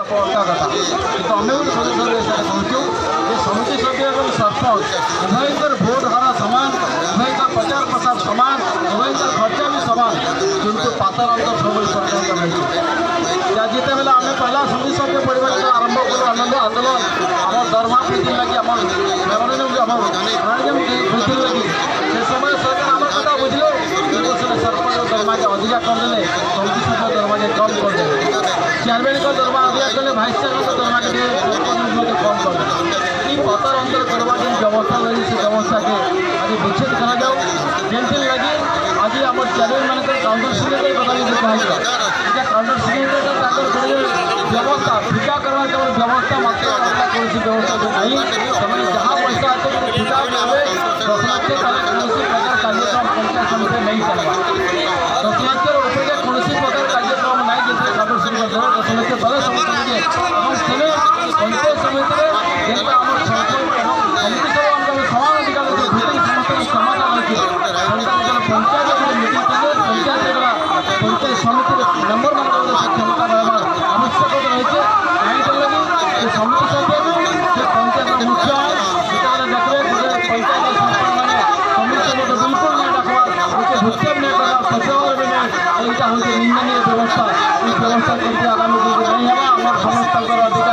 ଅଲଗା କଥା କିନ୍ତୁ ଆମେ ଗୋଟେ ସଦସ୍ୟ ହିସାବରେ କହୁଛୁ ଯେ ସମିତି ସଭ୍ୟ ଏବଂ ସରପଞ୍ଚ ଉଭୟଙ୍କର ଭୋଟ ହାର ସମାନ, ଉଭୟଙ୍କର ପ୍ରଚାର ପ୍ରସାର ସମାନ, ଉଭୟଙ୍କର ଖର୍ଚ୍ଚ ବି ସମାନ, କିନ୍ତୁ ପାତର ଅନ୍ତର ସବୁବେଳେ ସରକାରଙ୍କ ରହିଛି। ଯେତେବେଳେ ଆମେ ପହଲା ସମିତି ସଭ୍ୟ ପରିବାର ଆରମ୍ଭ କଲୁ ଆନ୍ଦୋଳନ আমার দরমা বৃদ্ধি লাগি আমার বৃদ্ধি লাগি সে সময় সরকার আমার কথা বুঝলো সরপঞ্চ দরমাকে অধিকা করদেলে, সমিতি সভ্য দরমাকে কম করদেলে, চেয়ারম্যান দরমা অধিকা করলে ভাইস চেয়ারম্যান দরমাকে সরপঞ্চ কম করদেলে। এই পতর অন্তর করবার যে ব্যবস্থা রয়েছে সে ব্যবস্থাকে আজ বিচ্ছেদ করা যাও। যেমন লাগি আজ আমার চেয়ারম্যান মানে কাউন্সিলের কথা যদি কুহযাও এটা কাউন্সিলের তাদের ব্যবস্থা ঠিকা করবার কেবল ব্যবস্থা মাত্র অলগা কৌশি ব্যবস্থা নাই। ସେମାନେ ଯାହା ପଇସା ଅଛି ଠିକା ଦେବେ 10 ଲକ୍ଷ ତାହେଲେ କୌଣସି ପ୍ରକାର କାର୍ଯ୍ୟକ୍ରମ ପଞ୍ଚାୟତ ସମିତିରେ ନେଇ ଚାଲବା। 10 ଲକ୍ଷ ଉପରେ କୌଣସି ପ୍ରକାର କାର୍ଯ୍ୟକ୍ରମ ନାହିଁ ଯେଥିରେ କାଗଜପତ୍ର ଦେବେ 10 ଲକ୍ଷ ତଳେ ସମିତିରେ ଏବଂ ସେନେ ପଞ୍ଚାୟତ ସମିତିରେ ଯେହେତୁ ଆମର ସରପଞ୍ଚ ଏବଂ ସମିତି ସବୁ ଆମର ସମାନ ଅଧିକାର ଅଛି, ଭିତରେ ସମସ୍ତଙ୍କୁ ସମାଧାନ ଅଛି। ପଞ୍ଚାୟତ ମିଟିଂ କଲେ ପଞ୍ଚାୟତ ପଞ୍ଚାୟତ ସମିତିରେ ମେମ୍ବରମାନଙ୍କର ସେ କ୍ଷମତା ରହିବାର ଆବଶ୍ୟକତା ରହିଛି। କାହିଁକି ଲାଗି ସେ ସମିତି ସଭ୍ୟରୁ ସେ ପଞ୍ଚାୟତର ମୁଖ୍ୟ ଯେତେବେଳେ ଦେଖିବେ ଗୋଟେ ପଞ୍ଚାୟତ ସରପଞ୍ଚମାନେ ସମିତି ସଭ୍ୟକୁ ବିଲକୁଲ ନାଇଁ ଡାକବାର, ଗୋଟେ ଭୂକ୍ଷେପ ନାଇଁ କରବାର, ସଚିବାଳୟ ବି ନାଇଁ, ଏଇଟା ହେଉଛି ନିନ୍ଦନୀୟ ବ୍ୟବସ୍ଥା। এই ବ୍ୟବସ୍ଥା କେମିତି ଆଗାମୀ ଦିନରେ ନାଇଁ ହେବା। ଆମର ସମସ୍ତଙ୍କର ଅଧିକାର